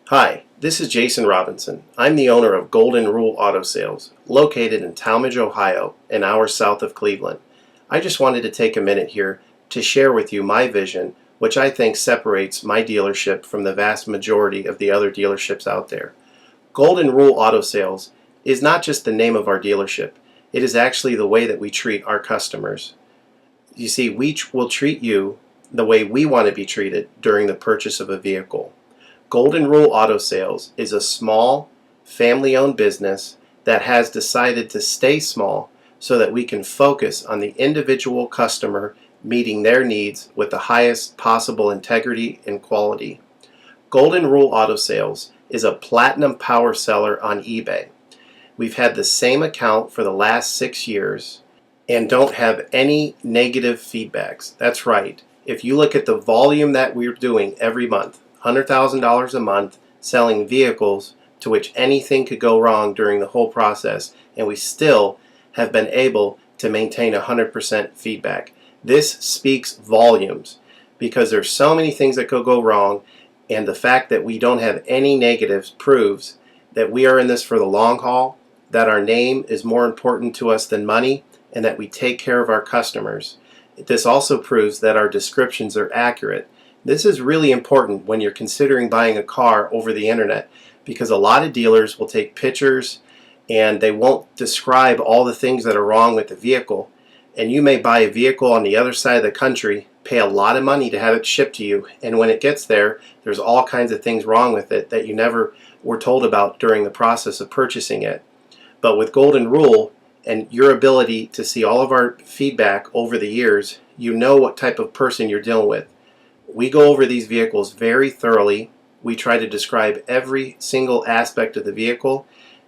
Hi, this is Jason Robinson. I'm the owner of Golden Rule Auto Sales, located in Tallmadge, Ohio, an hour south of Cleveland. I just wanted to take a minute here to share with you my vision, which I think separates my dealership from the vast majority of the other dealerships out there. Golden Rule Auto Sales is not just the name of our dealership, it is actually the way that we treat our customers. You see, we will treat you the way we want to be treated during the purchase of a vehicle. Golden Rule Auto Sales is a small, family-owned business that has decided to stay small so that we can focus on the individual customer meeting their needs with the highest possible integrity and quality. Golden Rule Auto Sales is a platinum power seller on eBay. We've had the same account for the last 6 years and don't have any negative feedbacks. That's right. If you look at the volume that we're doing every month, $100,000 a month selling vehicles to which anything could go wrong during the whole process, and we still have been able to maintain 100% feedback. This speaks volumes because there's so many things that could go wrong, and the fact that we don't have any negatives proves that we are in this for the long haul, that our name is more important to us than money, and that we take care of our customers. This also proves that our descriptions are accurate. This is really important when you're considering buying a car over the internet, because a lot of dealers will take pictures and they won't describe all the things that are wrong with the vehicle. And you may buy a vehicle on the other side of the country, pay a lot of money to have it shipped to you, and when it gets there, there's all kinds of things wrong with it that you never were told about during the process of purchasing it. But with Golden Rule and your ability to see all of our feedback over the years, you know what type of person you're dealing with. We go over these vehicles very thoroughly. We try to describe every single aspect of the vehicle,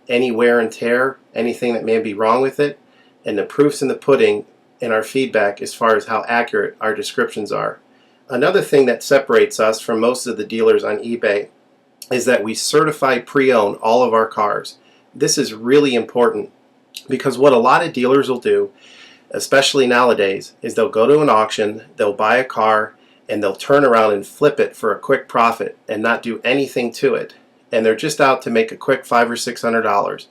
any wear and tear, anything that may be wrong with it, and the proof's in the pudding in our feedback as far as how accurate our descriptions are. Another thing that separates us from most of the dealers on eBay is that we certify pre-own all of our cars. This is really important because what a lot of dealers will do, especially nowadays, is they'll go to an auction, they'll buy a car, and they'll turn around and flip it for a quick profit and not do anything to it. And they're just out to make a quick $500 or $600.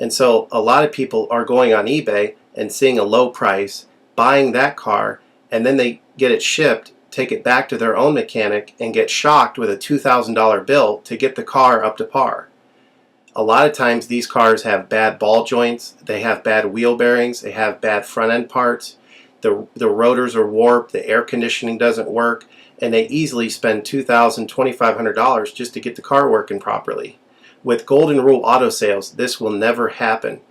And so a lot of people are going on eBay and seeing a low price, buying that car, and then they get it shipped, take it back to their own mechanic, and get shocked with a $2,000 bill to get the car up to par. A lot of times these cars have bad ball joints, they have bad wheel bearings, they have bad front end parts. The rotors are warped, the air conditioning doesn't work, and they easily spend $2,000, $2,500 just to get the car working properly. With Golden Rule Auto Sales, this will never happen.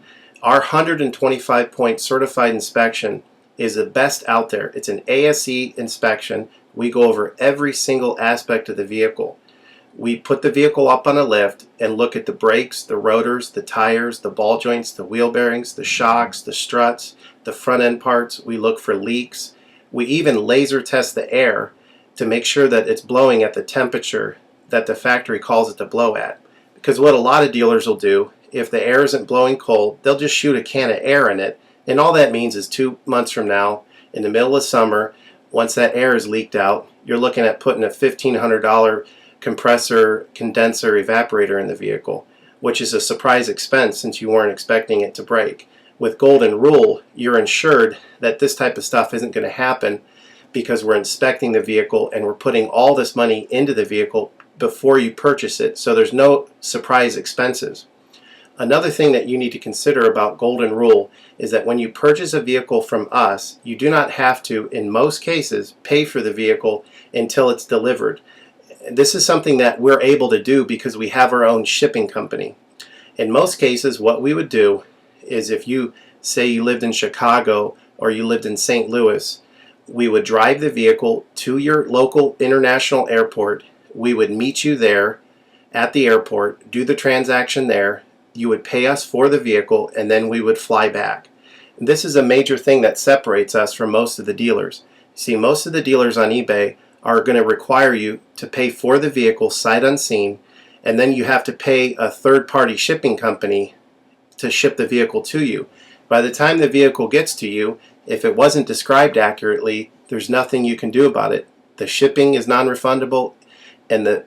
Our 125-point certified inspection is the best out there. It's an ASE inspection. We go over every single aspect of the vehicle. We put the vehicle up on a lift and look at the brakes, the rotors, the tires, the ball joints, the wheel bearings, the shocks, the struts, the front end parts. We look for leaks. We even laser test the air to make sure that it's blowing at the temperature that the factory calls it to blow at. Because what a lot of dealers will do, if the air isn't blowing cold, they'll just shoot a can of air in it, and all that means is 2 months from now, in the middle of summer, once that air is leaked out, you're looking at putting a $1,500 compressor, condenser, evaporator in the vehicle, which is a surprise expense since you weren't expecting it to break. With Golden Rule, you're insured that this type of stuff isn't going to happen because we're inspecting the vehicle and we're putting all this money into the vehicle before you purchase it, so there's no surprise expenses. Another thing that you need to consider about Golden Rule is that when you purchase a vehicle from us, you do not have to, in most cases, pay for the vehicle until it's delivered. This is something that we're able to do because we have our own shipping company. In most cases, what we would do is if you say you lived in Chicago or you lived in St. Louis, we would drive the vehicle to your local international airport. We would meet you there at the airport, do the transaction there. You would pay us for the vehicle, and then we would fly back. This is a major thing that separates us from most of the dealers. See, most of the dealers on eBay are going to require you to pay for the vehicle sight unseen, and then you have to pay a third-party shipping company to ship the vehicle to you. By the time the vehicle gets to you, if it wasn't described accurately, there's nothing you can do about it. The shipping is non-refundable, and the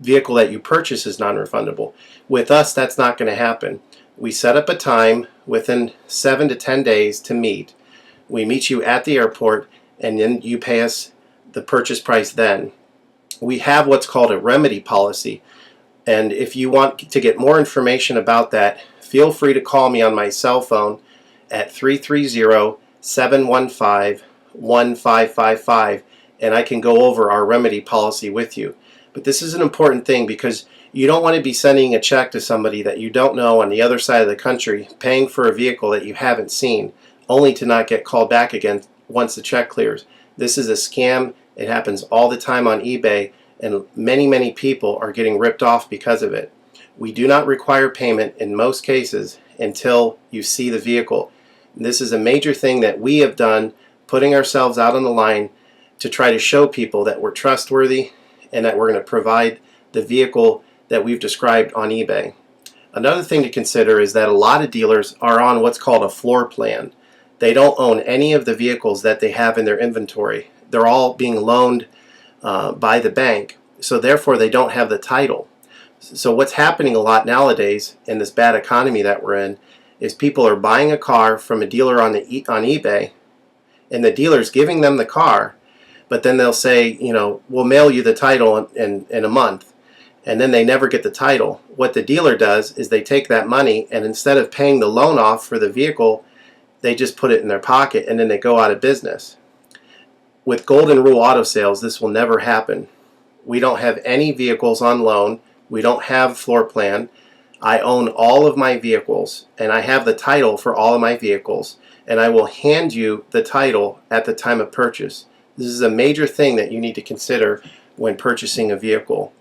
vehicle that you purchase is non-refundable. With us, that's not going to happen. We set up a time within 7 to 10 days to meet. We meet you at the airport, and then you pay us the purchase price then. We have what's called a remedy policy, and if you want to get more information about that, feel free to call me on my cell phone at 330-715-1555, and I can go over our remedy policy with you. But this is an important thing because you don't want to be sending a check to somebody that you don't know on the other side of the country, paying for a vehicle that you haven't seen, only to not get called back again once the check clears. This is a scam. It happens all the time on eBay, and many people are getting ripped off because of it. We do not require payment in most cases until you see the vehicle. This is a major thing that we have done, putting ourselves out on the line to try to show people that we're trustworthy and that we're going to provide the vehicle that we've described on eBay. Another thing to consider is that a lot of dealers are on what's called a floor plan. They don't own any of the vehicles that they have in their inventory. They're all being loaned by the bank, so therefore they don't have the title. So what's happening a lot nowadays in this bad economy that we're in is people are buying a car from a dealer on eBay, and the dealer's giving them the car, but then they'll say, we'll mail you the title in a month, and then they never get the title. What the dealer does is they take that money, and instead of paying the loan off for the vehicle, they just put it in their pocket, and then they go out of business. With Golden Rule Auto Sales, this will never happen. We don't have any vehicles on loan. We don't have floor plan. I own all of my vehicles, and I have the title for all of my vehicles, and I will hand you the title at the time of purchase. This is a major thing that you need to consider when purchasing a vehicle.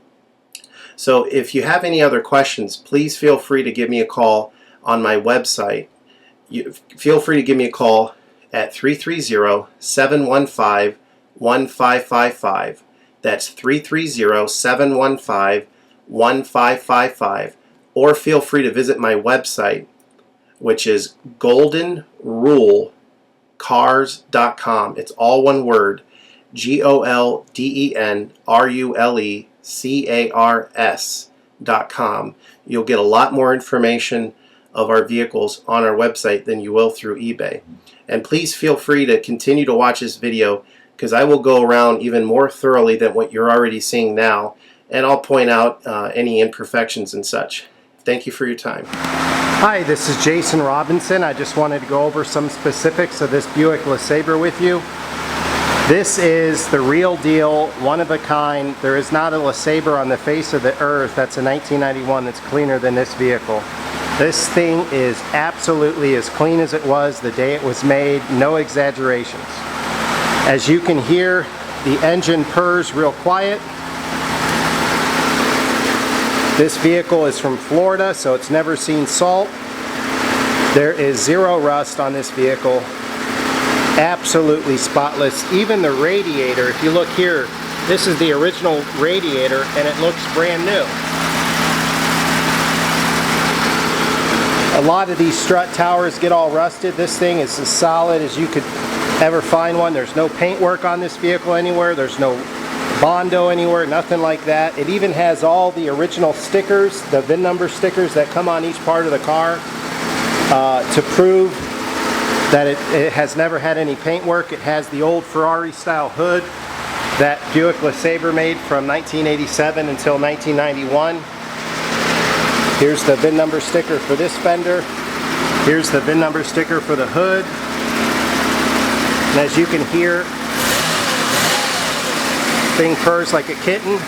So if you have any other questions, please feel free to give me a call on my website. Feel free to give me a call at 330-715-1555. That's 330-715-1555. Or feel free to visit my website, which is goldenrulecars.com. It's all one word, goldenrulecars.com. You'll get a lot more information of our vehicles on our website than you will through eBay. And please feel free to continue to watch this video, because I will go around even more thoroughly than what you're already seeing now, and I'll point out any imperfections and such. Thank you for your time. Hi, this is Jason Robinson. I just wanted to go over some specifics of this Buick LeSabre with you. This is the real deal, one of a kind. There is not a LeSabre on the face of the earth that's a 1991 that's cleaner than this vehicle. This thing is absolutely as clean as it was the day it was made, no exaggerations. As you can hear, the engine purrs real quiet. This vehicle is from Florida, so it's never seen salt. There is zero rust on this vehicle. Absolutely spotless. Even the radiator, if you look here, this is the original radiator and it looks brand new. A lot of these strut towers get all rusted. This thing is as solid as you could ever find one. There's no paint work on this vehicle anywhere. There's no Bondo anywhere, nothing like that. It even has all the original stickers, the VIN number stickers that come on each part of the car to prove that it has never had any paint work. It has the old Ferrari style hood that Buick LeSabre made from 1987 until 1991. Here's the VIN number sticker for this fender. Here's the VIN number sticker for the hood. And as you can hear, thing purrs like a kitten.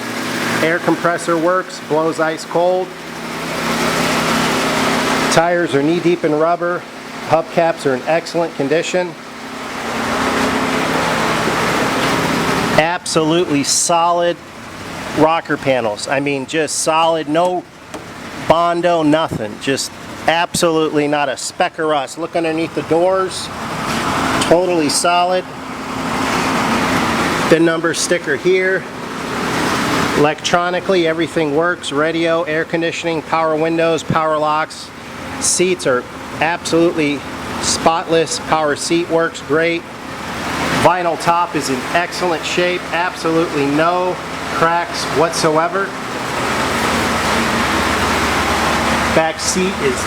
Air compressor works, blows ice cold. Tires are knee deep in rubber. Hubcaps are in excellent condition. Absolutely solid rocker panels. I mean, just solid, no Bondo, nothing. Just absolutely not a speck of rust. Look underneath the doors. Totally solid. VIN number sticker here. Electronically, everything works. Radio, air conditioning, power windows, power locks. Seats are absolutely spotless. Power seat works great. Vinyl top is in excellent shape. Absolutely no cracks whatsoever. Back seat is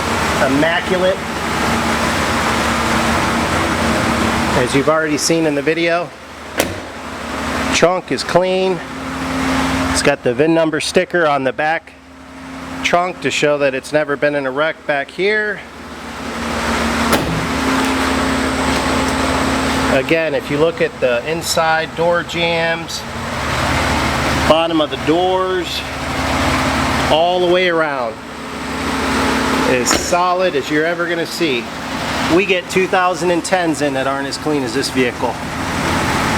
immaculate, as you've already seen in the video. Trunk is clean. It's got the VIN number sticker on the back trunk to show that it's never been in a wreck back here. Again, if you look at the inside door jambs, bottom of the doors, all the way around, as solid as you're ever going to see. We get 2010s in that aren't as clean as this vehicle.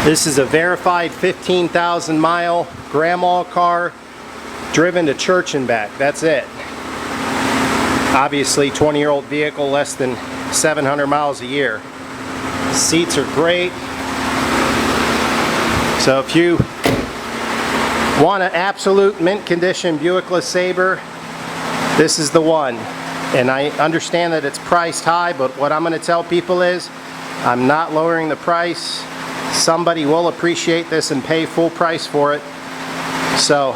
This is a verified 15,000 mile grandma car, driven to church and back. That's it. Obviously 20-year-old vehicle, less than 700 miles a year. Seats are great. So if you want an absolute mint condition Buick LeSabre, this is the one. And I understand that it's priced high, but what I'm going to tell people is I'm not lowering the price. Somebody will appreciate this and pay full price for it. So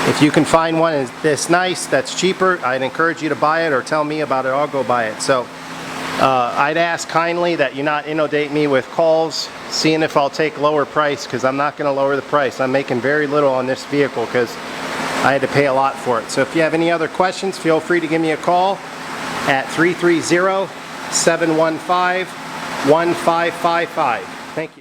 if you can find one this nice that's cheaper, I'd encourage you to buy it, or tell me about it. I'll go buy it. So I'd ask kindly that you not inundate me with calls seeing if I'll take lower price, because I'm not going to lower the price. I'm making very little on this vehicle because I had to pay a lot for it. So if you have any other questions, feel free to give me a call at 330-715-1555.